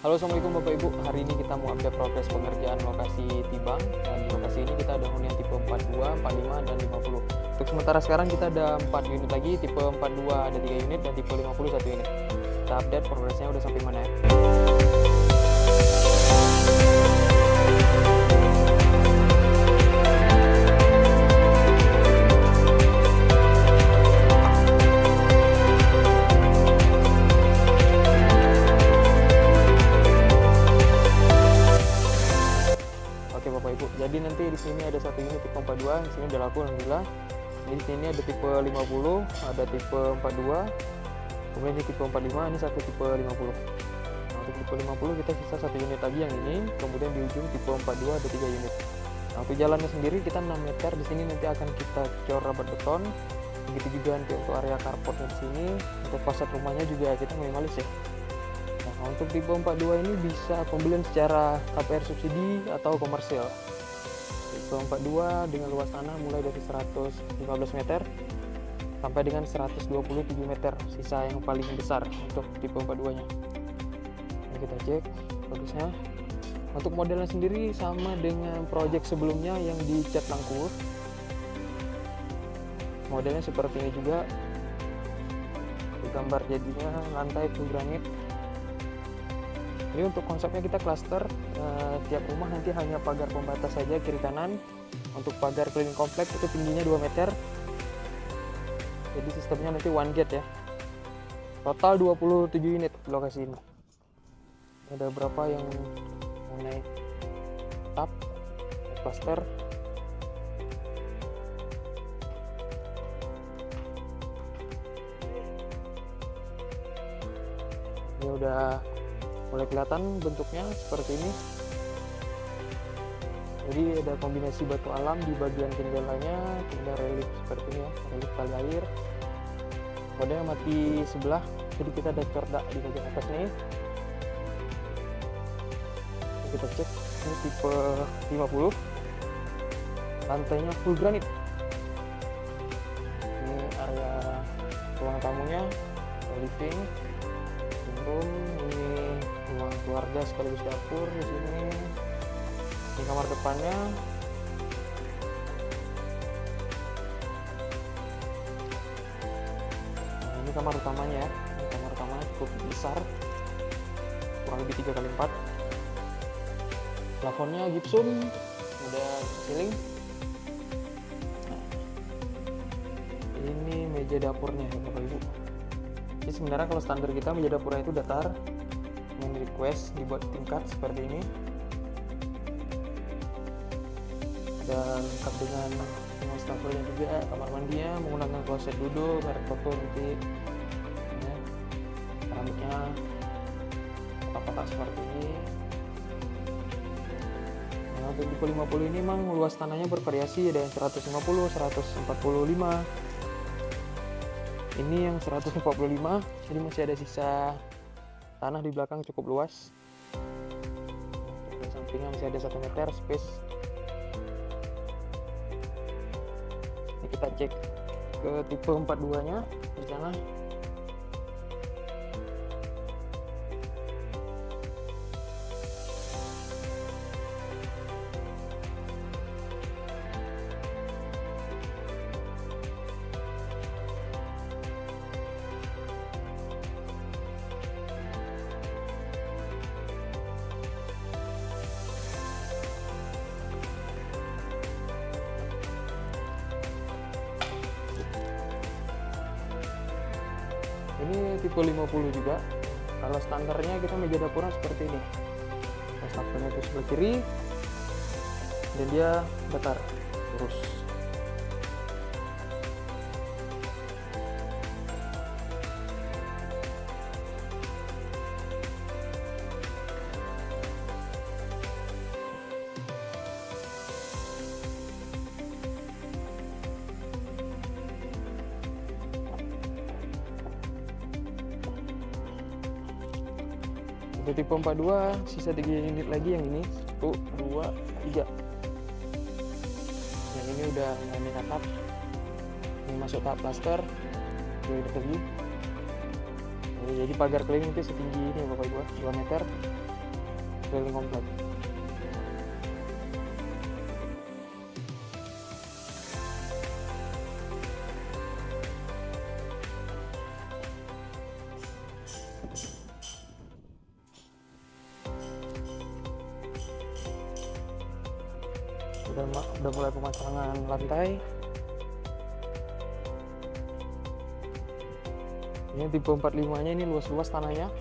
Halo, assalamualaikum Bapak Ibu. Hari ini kita mau update progres pengerjaan lokasi Tibang. Dan di lokasi ini kita ada hunian tipe 42, 45, dan 50. Untuk sementara sekarang kita ada 4 unit lagi. Tipe 42 ada 3 unit dan tipe 50 1 unit. Kita update progresnya udah sampai mana ya. Bapak Ibu, jadi nanti di sini ada satu unit tipe 42, di sini udah laku alhamdulillah. Di sini ada tipe 50, ada tipe 42, kemudian ini tipe 45, ini satu tipe 50. Nah, untuk tipe 50 kita sisa satu unit lagi yang ini, kemudian di ujung tipe 42 ada 3 unit. Nah, untuk jalannya sendiri kita 6 meter, di sini nanti akan kita cor rubber beton. Begitu juga nanti untuk area carportnya di sini, untuk fasad rumahnya juga kita minimalis ya. Nah, untuk tipe 42 ini bisa pembelian secara KPR subsidi atau komersil. Tipe 42 dengan luas tanah mulai dari 115 meter sampai dengan 127 meter, sisa yang paling besar untuk tipe 42 nya. Ini kita cek bagusnya. Untuk modelnya sendiri sama dengan project sebelumnya yang dicat Langkur. Modelnya seperti ini juga. Gambar jadinya lantai full granit. Ini untuk konsepnya kita cluster, tiap rumah nanti hanya pagar pembatas saja kiri kanan. Untuk pagar keliling komplek itu tingginya 2 meter. Jadi sistemnya nanti one gate ya. Total 27 unit di lokasi ini. Ada berapa yang mau naik tap, cluster. Ini udah mulai kelihatan bentuknya seperti ini. Jadi ada kombinasi batu alam di bagian jendelanya, kemudian relief seperti ini ya, relief tali air. Kodenya mati sebelah, jadi kita ada cordak di bagian atas nih. Kita cek, ini tipe 50, lantainya full granit. Ini area ruang tamunya, living room, ini ruang keluarga sekaligus dapur di sini. Ini kamar depannya. Nah, ini kamar utamanya ya. Ini kamar utamanya cukup besar, kurang lebih 3x4. Plafonnya gypsum, udah ceiling. Nah, ini meja dapurnya ya Bapak Ibu. Jadi sebenarnya kalau standar kita meja dapurnya itu datar, yang request dibuat tingkat seperti ini. Dan lengkap dengan wastafelnya juga, kamar mandinya menggunakan kloset duduk merek Toto nanti ya. Keramiknya kotak-kotak seperti ini. Nah, untuk tipe 50 ini memang luas tanahnya bervariasi, ada yang 150, 145. Ini yang 145, jadi masih ada sisa tanah di belakang cukup luas. Di sampingnya masih ada 1 meter space. Ini kita cek ke tipe 42 nya di sana. Ini tipe 50 juga. Kalau standarnya kita meja dapurnya seperti ini. Wastafelnya itu sebelah kiri dan dia datar lurus. Untuk tipe 42 sisa 3 unit lagi yang ini 1, 2, 3. Yang ini udah mengalami atap. Ini masuk tahap plaster 2 unit lagi. Jadi pagar keliling itu setinggi ini Bapak Ibu, 2 meter. keliling komplek. Udah mulai pemasangan lantai. Ini tipe 45 nya, ini luas-luas tanahnya.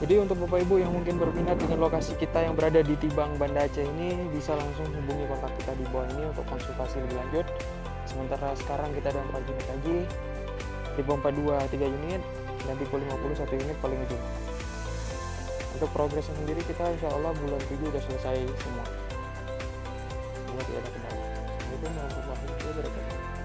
Jadi untuk Bapak Ibu yang mungkin berminat dengan lokasi kita yang berada di Tibang, Banda Aceh ini, bisa langsung hubungi kontak kita di bawah ini untuk konsultasi lebih lanjut. Sementara sekarang kita ada 4 unit lagi, tipe 42 3 unit, dan tipe 50 1 unit paling ujung. Untuk progresnya sendiri kita insya Allah bulan 7 udah selesai semua. Semoga tidak ada kendala. Itu warahmatullahi wabarakatuh.